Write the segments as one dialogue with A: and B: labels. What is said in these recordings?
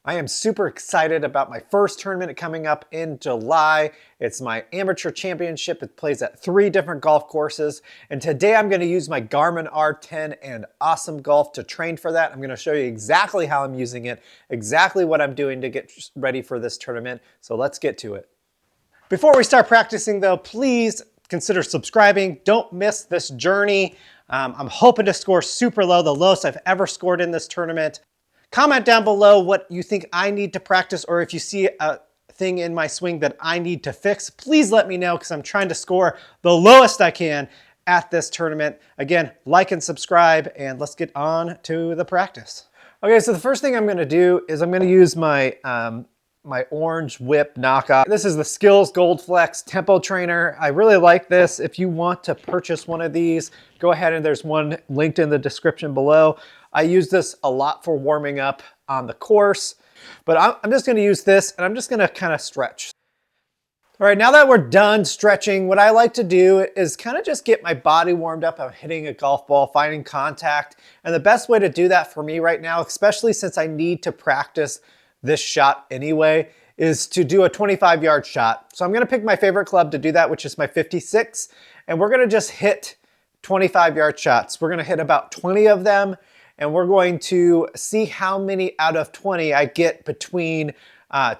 A: I am super excited about my first tournament coming up in July. It's my amateur championship. It plays at 3 different golf courses. And today I'm going to use my Garmin R10 and Awesome Golf to train for that. I'm going to show you exactly how I'm using it, exactly what I'm doing to get ready for this tournament. So let's get to it. Before we start practicing though, please consider subscribing. Don't miss this journey. I'm hoping to score super low, the lowest I've ever scored in this tournament. Comment down below what you think I need to practice, or if you see a thing in my swing that I need to fix, please let me know because I'm trying to score the lowest I can at this tournament. Again, like and subscribe, and let's get on to the practice. Okay, so the first thing I'm gonna do is I'm gonna use my my orange whip knockoff. This is the Skills Gold Flex Tempo Trainer. I really like this. If you want to purchase one of these, go ahead and there's one linked in the description below. I use this a lot for warming up on the course, but I'm just gonna use this and I'm just gonna kind of stretch. All right, now that we're done stretching, what I like to do is kind of just get my body warmed up. I'm hitting a golf ball, finding contact. And the best way to do that for me right now, especially since I need to practice this shot anyway, is to do a 25-yard shot. So I'm gonna pick my favorite club to do that, which is my 56. And we're gonna just hit 25-yard shots. We're gonna hit about 20 of them. And we're going to see how many out of 20 I get between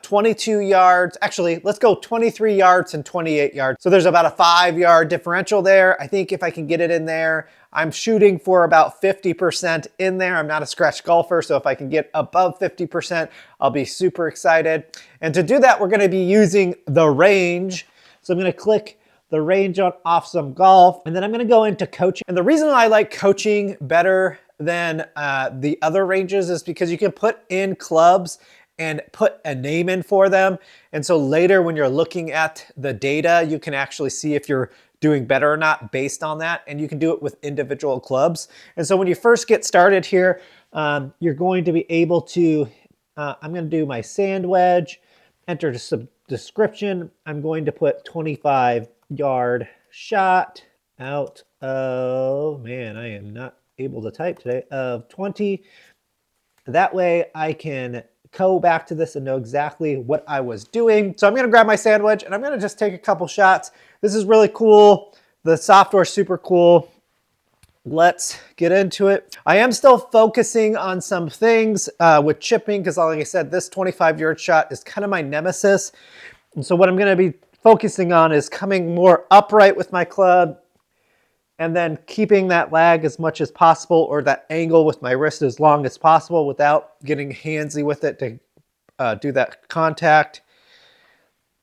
A: 22 yards. Actually, let's go 23 yards and 28 yards. So there's about a 5-yard differential there. I think if I can get it in there, I'm shooting for about 50% in there. I'm not a scratch golfer, so if I can get above 50%, I'll be super excited. And to do that, we're gonna be using the range. So I'm gonna click the range on Awesome Golf, and then I'm gonna go into coaching. And the reason I like coaching better than the other ranges is because you can put in clubs and put a name in for them. And so later when you're looking at the data, you can actually see if you're doing better or not based on that. And you can do it with individual clubs. And so when you first get started here, you're going to be able to, I'm gonna do my sand wedge, enter the description. I'm going to put 25-yard shot out of, man, I am not able to type today, of 20. That way I can go back to this and know exactly what I was doing. So I'm gonna grab my sand wedge and I'm gonna just take a couple shots. This is really cool. The software is super cool. Let's get into it. I am still focusing on some things with chipping because like I said, this 25-yard shot is kind of my nemesis. And so what I'm gonna be focusing on is coming more upright with my club, and then keeping that lag as much as possible, or that angle with my wrist as long as possible without getting handsy with it to do that contact.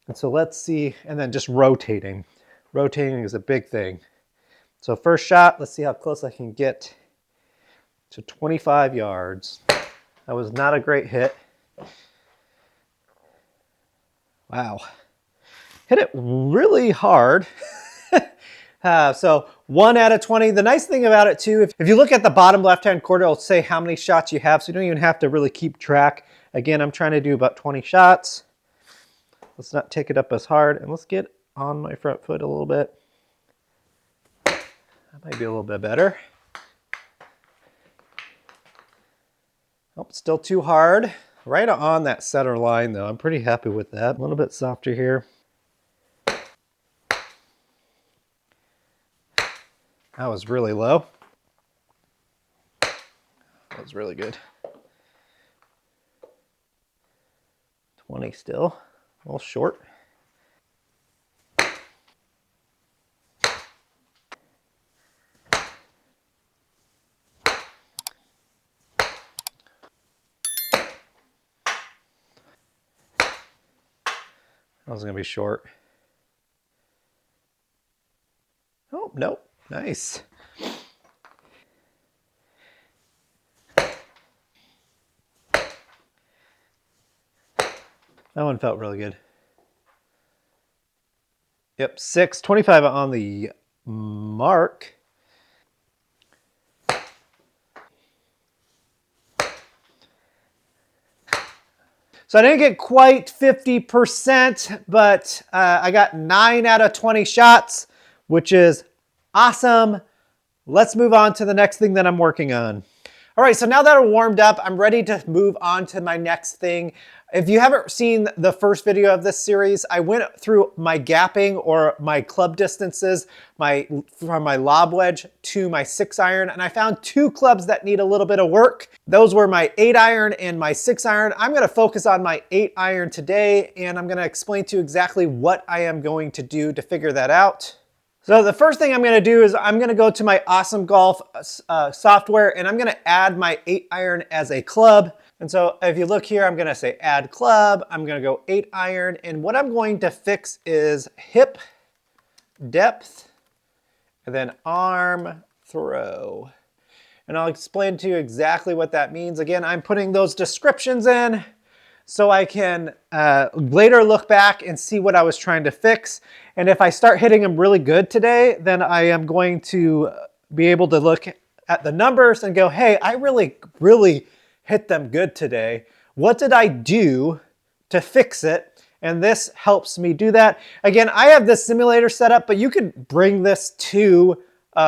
A: And so let's see, and then just rotating. Rotating is a big thing. So first shot, let's see how close I can get to 25 yards. That was not a great hit. Wow. Hit it really hard. So 1 out of 20. The nice thing about it too, if you look at the bottom left-hand corner, it'll say how many shots you have, so you don't even have to really keep track. Again, I'm trying to do about 20 shots. Let's not take it up as hard, and let's get on my front foot a little bit. That might be a little bit better. Oh, still too hard. Right on that center line though. I'm pretty happy with that. A little bit softer here. That was really low. That was really good. 20 still, a little short. That was gonna be short. Oh, nope. Nice. That one felt really good. Yep, 625 on the mark. So I didn't get quite 50%, but I got 9 out of 20 shots, which is awesome. Let's move on to the next thing that I'm working on. All right, so now that I'm warmed up, I'm ready to move on to my next thing. If you haven't seen the first video of this series, I went through my gapping or my club distances from my lob wedge to my 6-iron, and I found 2 clubs that need a little bit of work. Those were my 8-iron and my 6-iron. I'm gonna focus on my 8-iron today, and I'm gonna explain to you exactly what I am going to do to figure that out. So the first thing I'm gonna do is I'm gonna go to my Awesome Golf software, and I'm gonna add my 8-iron as a club. And so if you look here, I'm gonna say add club, I'm gonna go 8-iron, and what I'm going to fix is hip, depth, and then arm, throw. And I'll explain to you exactly what that means. Again, I'm putting those descriptions in so I can later look back and see what I was trying to fix. And if I start hitting them really good today, then I am going to be able to look at the numbers and go, hey, I really hit them good today. What did I do to fix it? And this helps me do that. Again, I have this simulator set up, but you could bring this to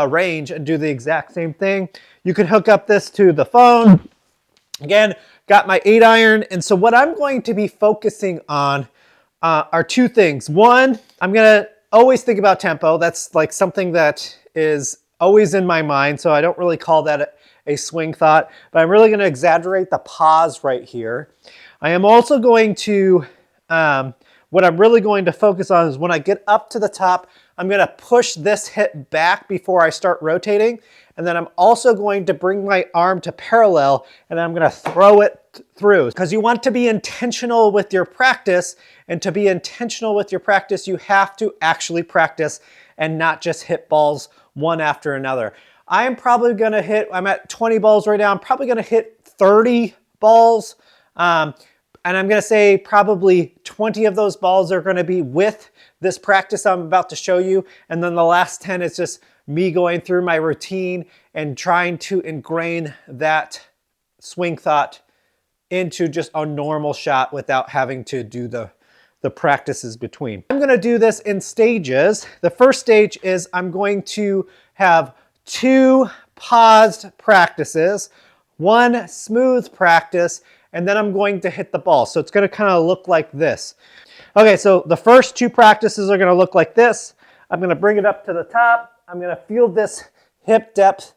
A: range and do the exact same thing. You could hook up this to the phone. Again, got my 8-iron, and so what I'm going to be focusing on are 2 things. One, I'm gonna always think about tempo. That's like something that is always in my mind, so I don't really call that a swing thought, but I'm really gonna exaggerate the pause right here. I am also going to, what I'm really going to focus on is when I get up to the top, I'm gonna push this hip back before I start rotating. And then I'm also going to bring my arm to parallel and I'm gonna throw it through. Because you want to be intentional with your practice, and to be intentional with your practice, you have to actually practice and not just hit balls one after another. I'm probably gonna hit, I'm at 20 balls right now, I'm probably gonna hit 30 balls. And I'm gonna say probably 20 of those balls are gonna be with this practice I'm about to show you. And then the last 10 is just me going through my routine and trying to ingrain that swing thought into just a normal shot without having to do the practices between. I'm gonna do this in stages. The first stage is I'm going to have 2 paused practices, 1 smooth practice, and then I'm going to hit the ball. So it's gonna kind of look like this. Okay, so the first 2 practices are gonna look like this. I'm gonna bring it up to the top. I'm gonna feel this hip depth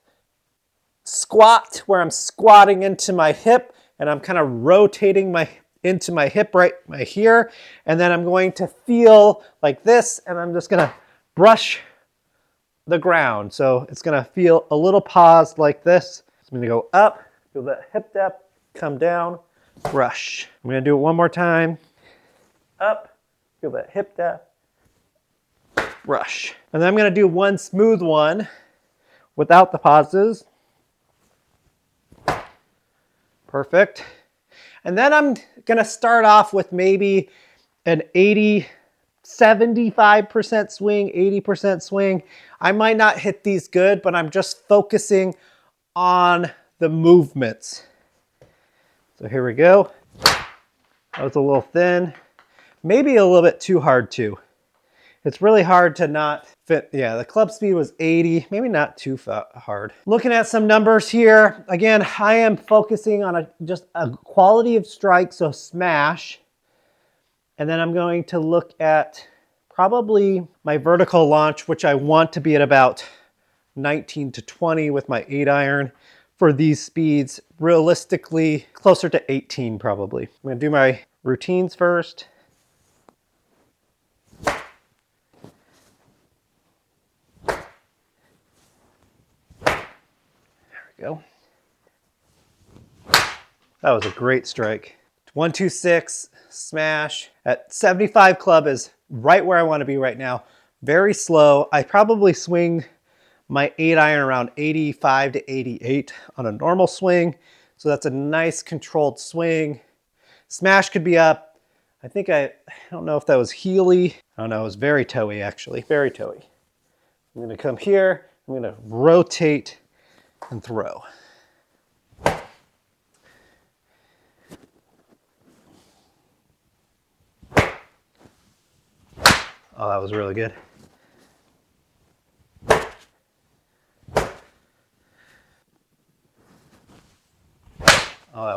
A: squat where I'm squatting into my hip and I'm kind of rotating into my hip right here. And then I'm going to feel like this and I'm just gonna brush the ground. So it's gonna feel a little pause like this. I'm gonna go up, feel that hip depth, come down, brush. I'm gonna do it one more time. Up, feel that hip depth, brush. And then I'm gonna do 1 smooth one without the pauses. Perfect. And then I'm gonna start off with maybe an 75% swing, 80% swing. I might not hit these good, but I'm just focusing on the movements. So here we go. That was a little thin. Maybe a little bit too hard too. It's really hard to not fit. Yeah, the club speed was 80, maybe not too hard. Looking at some numbers here. Again, I am focusing on just a quality of strike, so smash. And then I'm going to look at probably my vertical launch, which I want to be at about 19 to 20 with my 8-iron. For these speeds, realistically, closer to 18 probably. I'm gonna do my routines first. Go. That was a great strike. 126 smash at 75 club is right where I want to be right now. Very slow. I probably swing my 8-iron around 85 to 88 on a normal swing. So that's a nice controlled swing. Smash could be up. I don't know if that was heely. I don't know, it was very toey actually, very toey. I'm gonna come here, I'm gonna rotate and throw. Oh, that was really good.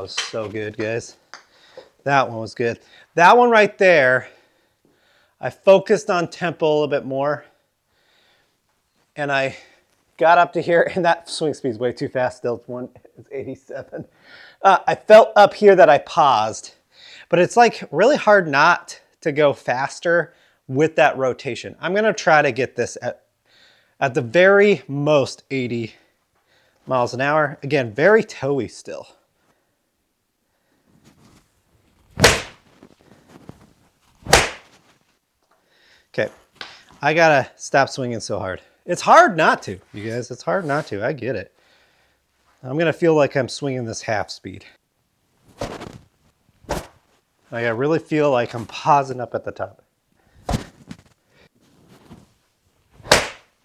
A: was so good, guys. That one was good. That one right there, I focused on tempo a little bit more. And I got up to here, and that swing speed is way too fast still. It's 87. I felt up here that I paused, but it's like really hard not to go faster with that rotation. I'm gonna try to get this at the very most 80 miles an hour. Again, very toey still. Okay, I gotta stop swinging so hard. It's hard not to, you guys. It's hard not to. I get it. I'm gonna feel like I'm swinging this half speed. I really feel like I'm pausing up at the top.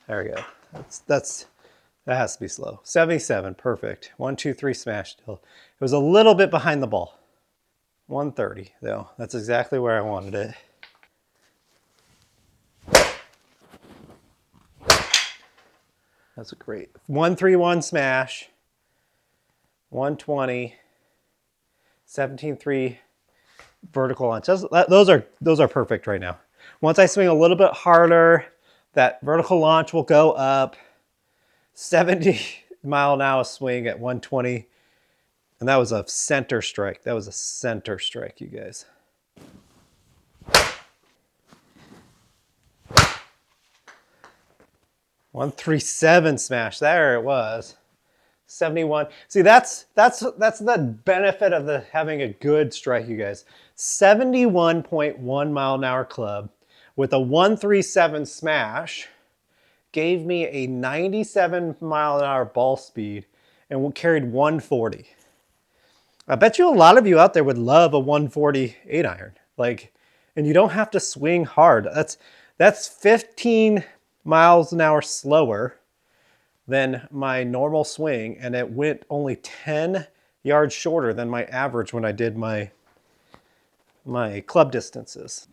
A: There we go. That has to be slow. 77, perfect. 1, 2, 3 smash still. It was a little bit behind the ball. 130 though. That's exactly where I wanted it. That's a great 131 smash, 120, 17.3 vertical launch. Those are perfect right now. Once I swing a little bit harder, that vertical launch will go up. 70 mile an hour swing at 120, and that was a center strike. That was a center strike, you guys. 137 smash. There it was. 71. See, that's the benefit of having a good strike, you guys. 71.1 mile an hour club with a 137 smash gave me a 97 mile an hour ball speed and carried 140. I bet you a lot of you out there would love a 140 8-iron. And you don't have to swing hard. That's 15 miles an hour slower than my normal swing, and it went only 10 yards shorter than my average when I did my club distances.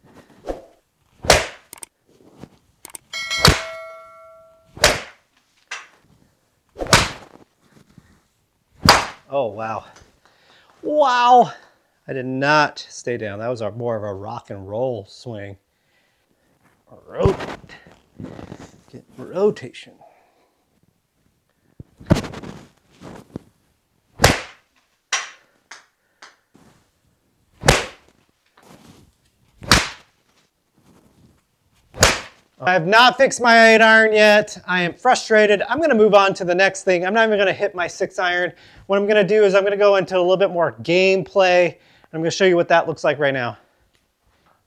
A: Oh, wow. Wow. I did not stay down. That was more of a rock and roll swing. Get rotation. I have not fixed my 8-iron yet. I am frustrated. I'm going to move on to the next thing. I'm not even going to hit my 6-iron. What I'm going to do is I'm going to go into a little bit more gameplay. I'm going to show you what that looks like right now.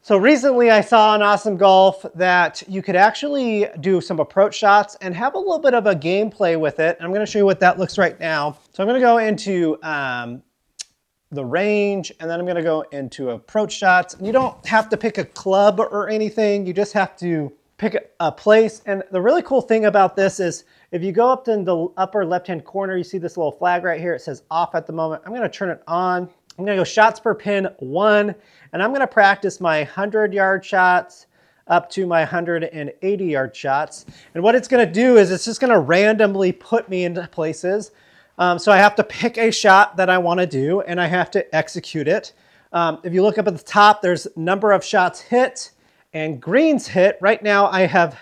A: So recently I saw on Awesome Golf that you could actually do some approach shots and have a little bit of a gameplay with it. I'm going to show you what that looks right now. So I'm going to go into the range, and then I'm going to go into approach shots. And you don't have to pick a club or anything. You just have to pick a place. And the really cool thing about this is if you go up in the upper left-hand corner, you see this little flag right here. It says off at the moment. I'm going to turn it on. I'm going to go shots per pin 1, and I'm going to practice my 100-yard shots up to my 180-yard shots. And what it's going to do is it's just going to randomly put me into places. So I have to pick a shot that I want to do, and I have to execute it. If you look up at the top, there's number of shots hit and greens hit. Right now I have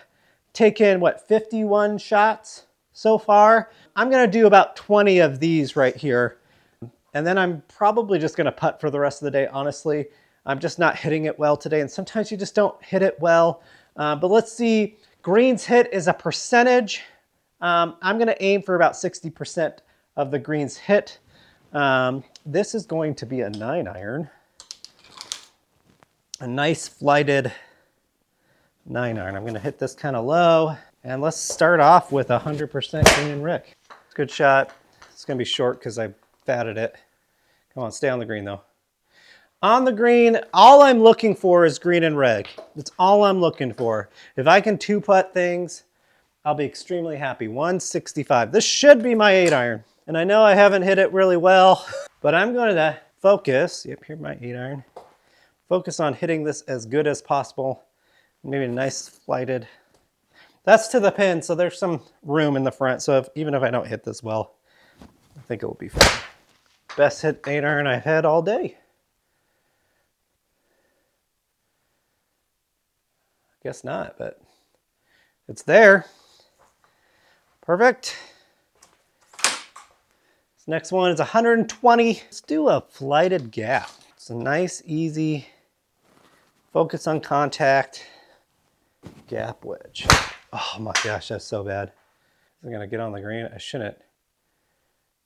A: taken, 51 shots so far. I'm going to do about 20 of these right here. And then I'm probably just going to putt for the rest of the day, honestly. I'm just not hitting it well today, and sometimes you just don't hit it well. But let's see, greens hit is a percentage. I'm going to aim for about 60% of the greens hit. This is going to be a 9-iron. A nice flighted 9-iron. I'm going to hit this kind of low. And let's start off with 100% green and Rick. Good shot. It's going to be short because I fatted it. Come on, stay on the green though. On the green, all I'm looking for is green and red. That's all I'm looking for. If I can 2-putt things, I'll be extremely happy. 165. This should be my 8-iron. And I know I haven't hit it really well, but I'm going to focus. Yep, here's my 8-iron. Focus on hitting this as good as possible. Maybe a nice flighted. That's to the pin, so there's some room in the front. So even if I don't hit this well, I think it will be fine. Best hit 8-iron I've had all day. Guess not, but it's there. Perfect. This next one is 120. Let's do a flighted gap. It's a nice, easy, focus on contact gap wedge. Oh my gosh, that's so bad. I'm gonna get on the green. I shouldn't.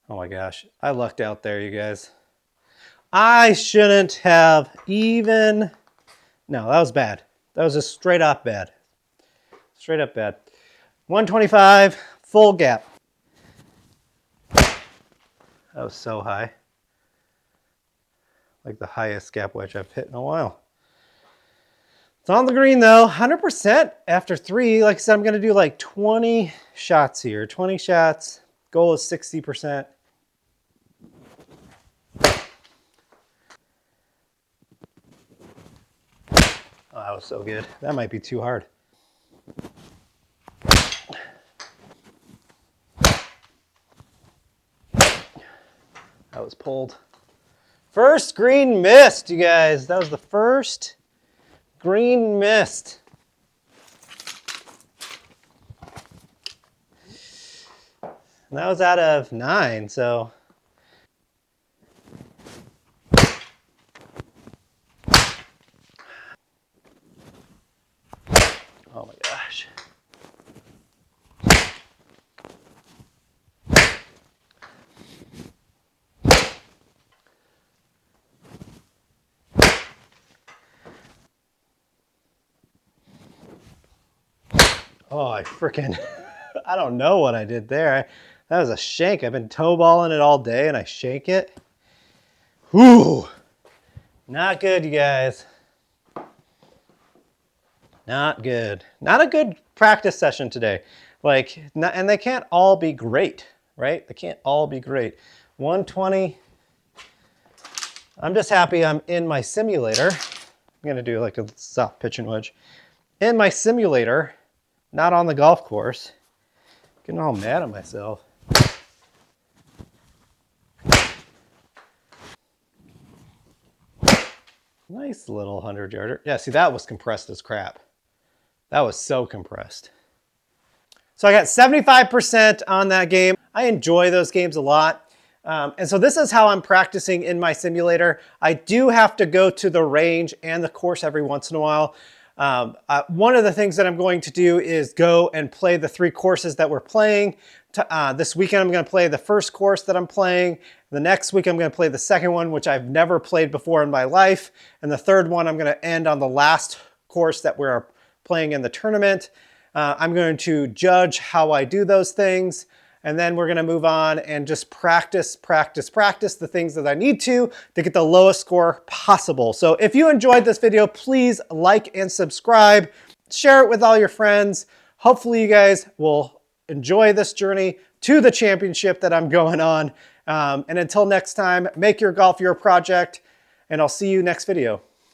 A: Oh my gosh, I lucked out there, you guys. I shouldn't have even. No, that was bad. That was just straight up bad. Straight up bad. 125, full gap. That was so high. Like the highest gap wedge I've hit in a while. It's on the green though, 100% after 3. Like I said, I'm gonna do like 20 shots here. 20 shots, goal is 60%. Oh, that was so good. That might be too hard. That was pulled. First green missed, you guys. That was the first green missed. And that was out of 9, so. Oh my gosh. Oh, I freaking, I don't know what I did there. That was a shank. I've been toe balling it all day and I shank it. Whew. Not good, you guys. Not good. Not a good practice session today. Like, and they can't all be great, right? They can't all be great. 120. I'm just happy I'm in my simulator. I'm gonna do like a soft pitch and wedge. In my simulator, not on the golf course. Getting all mad at myself. Nice little 100-yarder. Yeah, see, that was compressed as crap. That was so compressed. So I got 75% on that game. I enjoy those games a lot. And so this is how I'm practicing in my simulator. I do have to go to the range and the course every once in a while. One of the things that I'm going to do is go and play the 3 courses that we're playing. This weekend I'm going to play the first course that I'm playing. The next week I'm going to play the second one, which I've never played before in my life. And the third one I'm going to end on the last course that we're playing in the tournament. I'm going to judge how I do those things. And then we're gonna move on and just practice the things that I need to get the lowest score possible. So if you enjoyed this video, please like and subscribe, share it with all your friends. Hopefully you guys will enjoy this journey to the championship that I'm going on. And until next time, make your golf your project, and I'll see you next video.